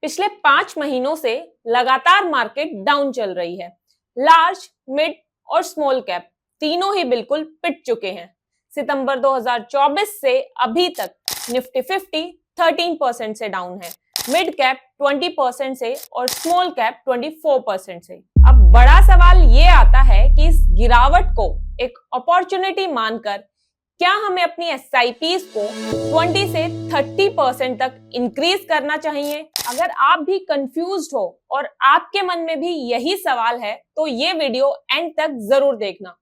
पिछले 5 महीनों से लगातार मार्केट डाउन चल रही है। लार्ज, मिड और स्मॉल कैप तीनों ही बिल्कुल पिट चुके हैं। सितंबर 2024 से अभी तक निफ्टी 50 13% से डाउन है, मिड कैप 20% से और स्मॉल कैप 24% से। अब बड़ा सवाल ये आता है कि इस गिरावट को एक अपॉर्चुनिटी मानकर क्या हमें अपनी एसआईपीज को 20 से 30% तक इंक्रीज करना चाहिए। अगर आप भी कंफ्यूज्ड हो और आपके मन में भी यही सवाल है तो ये वीडियो एंड तक जरूर देखना,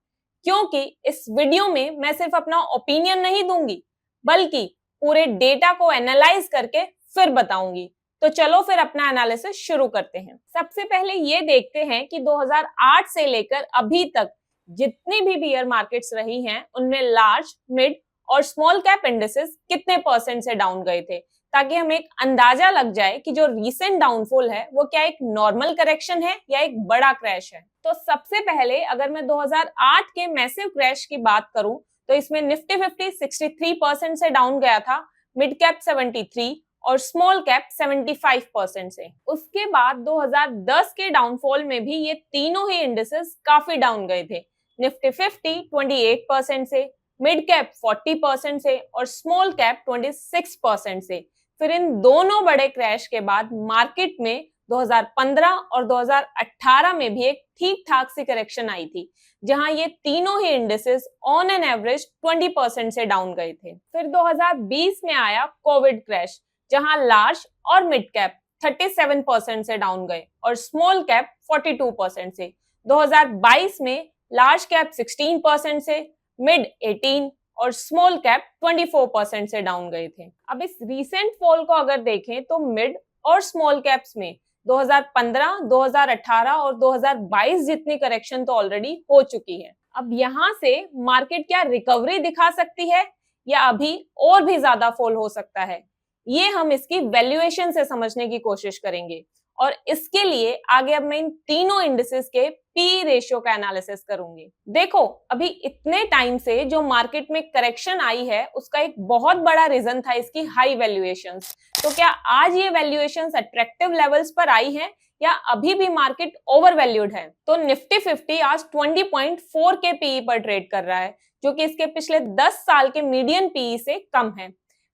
क्योंकि इस वीडियो में मैं सिर्फ अपना ओपिनियन नहीं दूंगी बल्कि पूरे डेटा को एनालाइज करके फिर बताऊंगी। तो चलो फिर अपना एनालिसिस शुरू करते हैं। सबसे पहले ये देखते हैं कि 2008 से लेकर अभी तक जितनी भी बियर मार्केट्स रही हैं उनमें लार्ज, मिड और स्मॉल कैप इंडेक्सेस कितने परसेंट से डाउन गए थे, ताकि हमें एक अंदाजा लग जाए कि जो रीसेंट डाउनफॉल है वो क्या एक नॉर्मल करेक्शन है या एक बड़ा क्रैश है। तो सबसे पहले अगर मैं 2008 के मैसिव क्रैश की बात करूं तो इसमें निफ्टी 50 63% से डाउन गया था, मिड कैप 73 और स्मॉल कैप 75% से। उसके बाद 2010 के डाउनफॉल में भी ये तीनों ही इंडेक्सेस काफी डाउन गए थे। निफ्टी 50 28% से, मिड कैप 40% से और स्मॉल कैप 26% से। फिर इन दोनों बड़े क्रैश के बाद मार्केट में 2015 और 2018 में भी एक ठीक ठाक सी करेक्शन आई थी, जहां ये तीनों ही इंडेक्सेस ऑन एन एवरेज 20% से डाउन गए थे। फिर 2020 में आया कोविड क्रैश, जहां लार्ज और मिड कैप 37% से डाउन गए और स्मॉल कैप 42% से। 2022 में लार्ज कैप 16% से, मिड 18 और स्मॉल कैप 24% से डाउन गए थे। अब इस रीसेंट फॉल को अगर देखें तो मिड और स्मॉल कैप्स में 2015, 2018 और 2022 जितनी करेक्शन तो ऑलरेडी हो चुकी है। अब यहाँ से मार्केट क्या रिकवरी दिखा सकती है या अभी और भी ज्यादा फॉल हो सकता है, ये हम इसकी वैल्यूएशन से समझने की कोशिश करेंगे। और इसके लिए आगे अब मैं इन तीनों इंडिसेस के पी रेशियो का एनालिसिस करूंगी। देखो, अभी इतने टाइम से जो मार्केट में करेक्शन आई है उसका एक बहुत बड़ा रीजन था इसकी हाई वैल्यूएशंस। तो क्या आज ये वैल्यूएशंस अट्रैक्टिव लेवल्स पर आई है या अभी भी मार्केट ओवर वैल्यूड है? तो निफ्टी 50 आज 20.4 के पीई पर ट्रेड कर रहा है, जो कि इसके पिछले 10 साल के मीडियन पीई से कम है।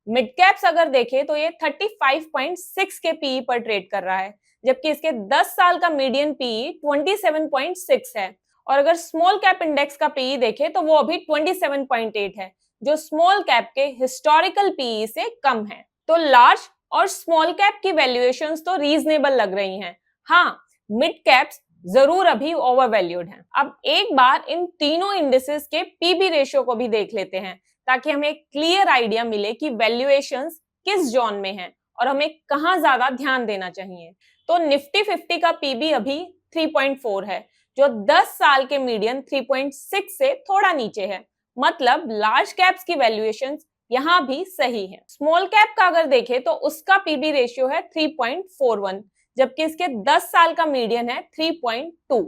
मिड कैप्स अगर देखें तो ये 35.6 के पीई पर ट्रेड कर रहा है, जबकि इसके 10 साल का मीडियन पीई 27.6 है। और अगर स्मॉल कैप इंडेक्स का पीई देखें तो वो अभी 27.8 है, जो स्मॉल कैप के हिस्टोरिकल पीई से कम है। तो लार्ज और स्मॉल कैप की वैल्यूएशंस तो रीजनेबल लग रही हैं। हाँ, मिड कैप्स जरूर अभी ओवर वैल्यूड हैं। अब एक बार इन तीनों इंडेक्सेस के पीबी रेशियो को भी देख लेते हैं, ताकि हमें एक क्लियर आइडिया मिले कि वैल्यूएशंस किस जोन में हैं और हमें कहां ज्यादा ध्यान देना चाहिए। तो निफ्टी 50 का पीबी अभी 3.4 है, जो 10 साल के मीडियन 3.6 से थोड़ा नीचे है। मतलब लार्ज कैप्स की वैल्यूएशंस यहां भी सही है। स्मॉल कैप का अगर देखें तो उसका पीबी रेशियो है 3.41, जबकि इसके 10 साल का मीडियन है 3.2।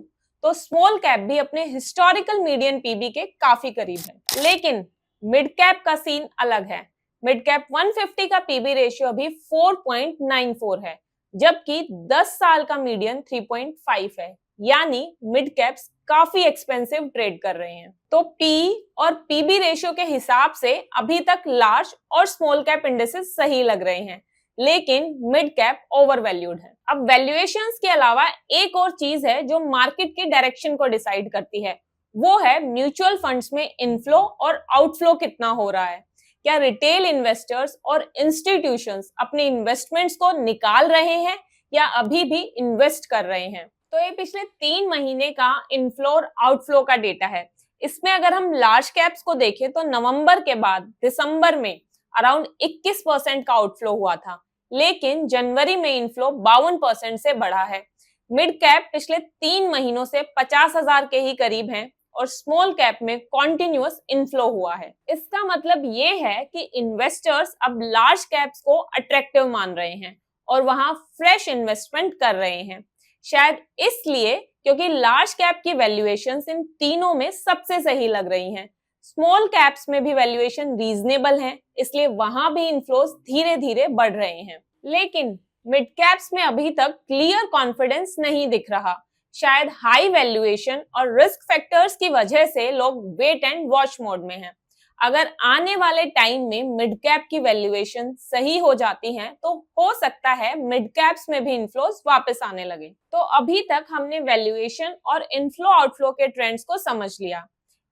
तो स्मॉल कैप भी अपने हिस्टोरिकल मीडियन पीबी के काफी करीब है। लेकिन मिड कैप का सीन अलग है। मिड कैप 150 का पीबी रेशियो अभी 4.94 है, जबकि 10 साल का मीडियन 3.5 है। यानी मिड कैप्स काफी एक्सपेंसिव ट्रेड कर रहे हैं। तो पी और पीबी रेशियो के हिसाब से अभी तक लार्ज और स्मॉल कैप इंडेक्सेस सही लग रहे हैं, लेकिन मिड कैप ओवर वैल्यूड है। अब वैल्यूएशंस के अलावा एक और चीज है जो मार्केट की डायरेक्शन को डिसाइड करती है, वो है म्यूचुअल फंड्स में इनफ्लो और आउटफ्लो कितना हो रहा है। क्या रिटेल इन्वेस्टर्स और इंस्टीट्यूशंस अपने इन्वेस्टमेंट्स को निकाल रहे हैं या अभी भी इन्वेस्ट कर रहे हैं? तो ये पिछले 3 महीने का इनफ्लो और आउटफ्लो का डेटा है। इसमें अगर हम लार्ज कैप्स को देखें तो नवंबर के बाद दिसंबर में अराउंड 21% का आउटफ्लो हुआ था, लेकिन जनवरी में इनफ्लो 52% से बढ़ा है। मिड कैप पिछले 3 महीनों से 50,000 के ही करीब है और स्मॉल कैप में कॉन्टिन्यूअस इनफ्लो हुआ है। इसका मतलब ये है कि इन्वेस्टर्स अब लार्ज कैप्स को अट्रैक्टिव मान रहे हैं और वहां फ्रेश इन्वेस्टमेंट कर रहे हैं। शायद इसलिए क्योंकि लार्ज कैप की वैल्यूएशंस इन तीनों में सबसे सही लग रही हैं। स्मॉल कैप्स में भी वैल्यूएशन रीजनेबल है, इसलिए वहां भी इनफ्लोज धीरे धीरे बढ़ रहे हैं। लेकिन मिड कैप्स में अभी तक क्लियर कॉन्फिडेंस नहीं दिख रहा। शायद हाई वैल्यूएशन और रिस्क फैक्टर्स की वजह से लोग वेट एंड वॉच मोड में हैं। अगर आने वाले टाइम में मिड कैप की वैल्यूएशन सही हो जाती है तो हो सकता है मिड कैप्स में भी इनफ्लोज वापस आने लगे। तो अभी तक हमने वैल्यूएशन और इनफ्लो आउटफ्लो के ट्रेंड्स को समझ लिया,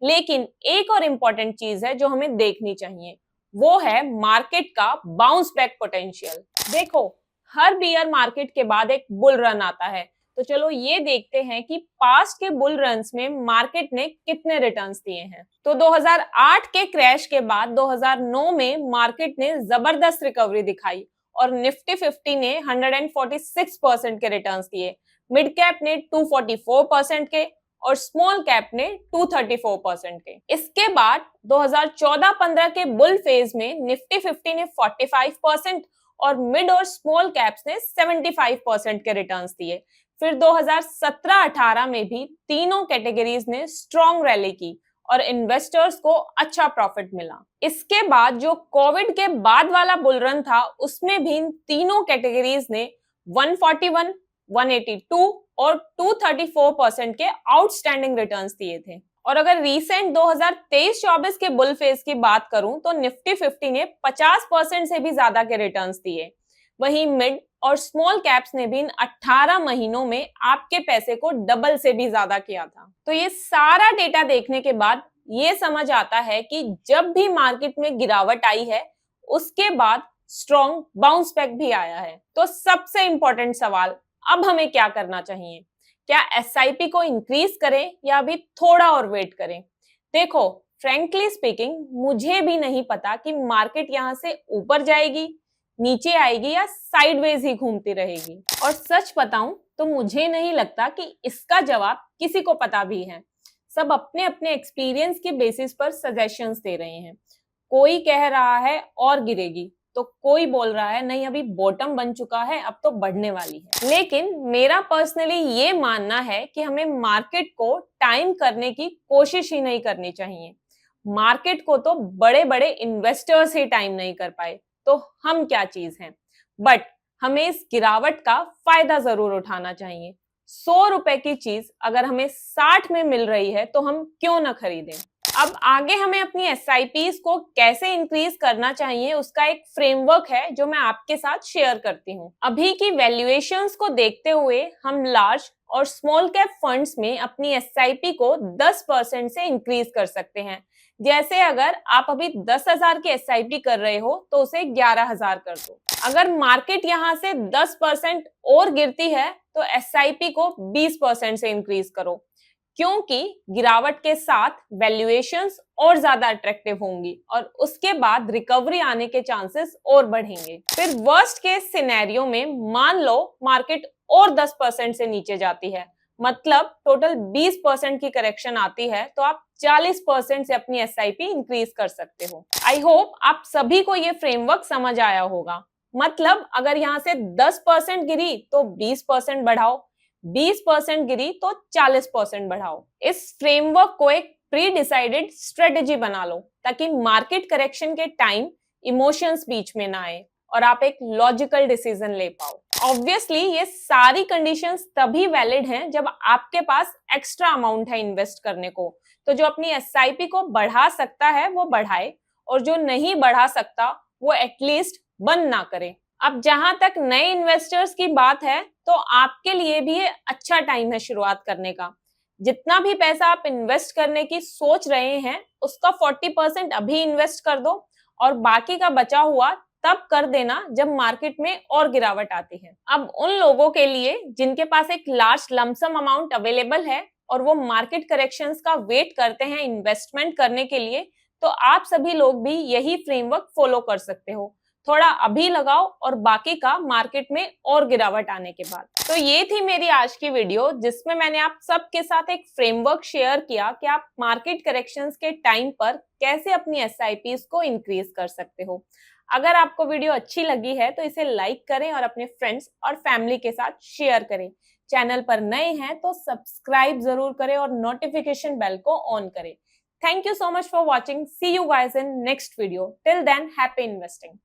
लेकिन एक और इम्पोर्टेंट चीज है जो हमें देखनी चाहिए, वो है मार्केट का बाउंस बैक पोटेंशियल। देखो, हर बियर मार्केट के बाद एक बुल रन आता है, तो चलो ये देखते हैं कि पास्ट के बुल रन्स में मार्केट ने कितने रिटर्न्स दिए हैं। तो 2008 के क्रैश के बाद 2009 में मार्केट ने जबरदस्त रिकवरी दिखाई और निफ्टी 50 ने 146% के रिटर्न्स दिए, मिड कैप ने 244% के और स्मॉल कैप ने 234% के। इसके बाद 2014-15 के बुल फेज में निफ्टी 50 ने 45% और मिड और स्मॉल कैप्स ने 75% के रिटर्न्स दिए। फिर 2017-18 में भी तीनों कैटेगरीज ने स्ट्रॉन्ग रैली की और इन्वेस्टर्स को अच्छा प्रॉफिट मिला। इसके बाद जो कोविड के बाद वाला बुल रन था उसमें भी इन तीनों कैटेगरीज ने 141, 182 और 234% के आउटस्टैंडिंग रिटर्न्स दिए थे। और अगर रीसेंट 2023-24 के बुल फेज की बात करूं तो निफ्टी 50 ने 50% से भी ज्यादा के रिटर्न्स दिए। वहीं मिड और स्मॉल कैप्स ने भी इन 18 महीनों में आपके पैसे को डबल से भी ज्यादा किया था। तो ये सारा डेटा देखने के बाद ये समझ आता है कि जब भी मार्केट में गिरावट आई है उसके बाद स्ट्रॉन्ग बाउंस बैक भी आया है। तो सबसे इंपॉर्टेंट सवाल, अब हमें क्या करना चाहिए? क्या एसआईपी को इंक्रीज करें या अभी थोड़ा और वेट करें? देखो, फ्रैंकली स्पीकिंग मुझे भी नहीं पता कि मार्केट यहाँ से ऊपर जाएगी, नीचे आएगी या साइडवेज ही घूमती रहेगी। और सच बताऊं तो मुझे नहीं लगता कि इसका जवाब किसी को पता भी है। सब अपने अपने एक्सपीरियंस के बेसिस पर सजेशंस दे रहे हैं। कोई कह रहा है और गिरेगी, तो कोई बोल रहा है नहीं अभी बॉटम बन चुका है, अब तो बढ़ने वाली है। लेकिन मेरा पर्सनली ये मानना है कि हमें मार्केट को टाइम करने की कोशिश ही नहीं करनी चाहिए। मार्केट को तो बड़े बड़े इन्वेस्टर्स ही टाइम नहीं कर पाए, तो हम क्या चीज हैं। बट हमें इस गिरावट का फायदा जरूर उठाना चाहिए। 100 रुपए की चीज अगर हमें 60 में मिल रही है तो हम क्यों ना खरीदें। अब आगे हमें अपनी एसआईपीज को कैसे इंक्रीज करना चाहिए उसका एक फ्रेमवर्क है जो मैं आपके साथ शेयर करती हूँ। अभी की वैल्यूएशंस को देखते हुए हम लार्ज और स्मॉल कैप फंड्स में अपनी एसआईपी को 10% से इंक्रीज कर सकते हैं। जैसे अगर आप अभी 10,000 की एसआईपी कर रहे हो तो उसे 11,000 कर दो। अगर मार्केट यहाँ से 10% और गिरती है तो एसआईपी को 20% से इंक्रीज करो, क्योंकि गिरावट के साथ वैल्यूएशंस और ज्यादा अट्रैक्टिव होंगी और उसके बाद रिकवरी आने के चांसेस और बढ़ेंगे। फिर वर्स्ट केस सिनेरियो में मान लो मार्केट और 10% से नीचे जाती है, मतलब टोटल 20% की करेक्शन आती है, तो आप 40% से अपनी एसआईपी इंक्रीज कर सकते हो। आई होप आप सभी को ये फ्रेमवर्क समझ आया होगा। मतलब अगर यहाँ से 10% गिरी तो 20% बढ़ाओ, 20% गिरी तो 40% बढ़ाओ। इस फ्रेमवर्क को एक प्री डिसाइडेड स्ट्रेटेजी बना लो ताकि मार्केट करेक्शन के टाइम इमोशंस बीच में ना आए और आप एक लॉजिकल डिसीजन ले पाओ। ऑब्वियसली ये सारी कंडीशंस तभी वैलिड हैं जब आपके पास एक्स्ट्रा अमाउंट है इन्वेस्ट करने को। तो जो अपनी एसआईपी को बढ़ा सकता है वो बढ़ाए और जो नहीं बढ़ा सकता वो एटलीस्ट बंद ना करे। अब जहां तक नए इन्वेस्टर्स की बात है तो आपके लिए भी ये अच्छा टाइम है शुरुआत करने का। जितना भी पैसा आप इन्वेस्ट करने की सोच रहे हैं उसका 40% अभी इन्वेस्ट कर दो और बाकी का बचा हुआ तब कर देना जब मार्केट में और गिरावट आती है। अब उन लोगों के लिए जिनके पास एक लार्ज लमसम अमाउंट अवेलेबल है और वो मार्केट करेक्शंस का वेट करते हैं इन्वेस्टमेंट करने के लिए, तो आप सभी लोग भी यही फ्रेमवर्क फॉलो कर सकते हो। थोड़ा अभी लगाओ और बाकी का मार्केट में और गिरावट आने के बाद। तो ये थी मेरी आज की वीडियो जिसमें मैंने आप सबके साथ एक फ्रेमवर्क शेयर किया कि आप मार्केट करेक्शंस के टाइम पर कैसे अपनी एसआईपीज को इंक्रीज कर सकते हो। अगर आपको वीडियो अच्छी लगी है तो इसे लाइक करें और अपने फ्रेंड्स और फैमिली के साथ शेयर करें। चैनल पर नए हैं तो सब्सक्राइब जरूर करें और नोटिफिकेशन बेल को ऑन करें। Thank you so much for watching. See you guys in next video. Till then, happy investing.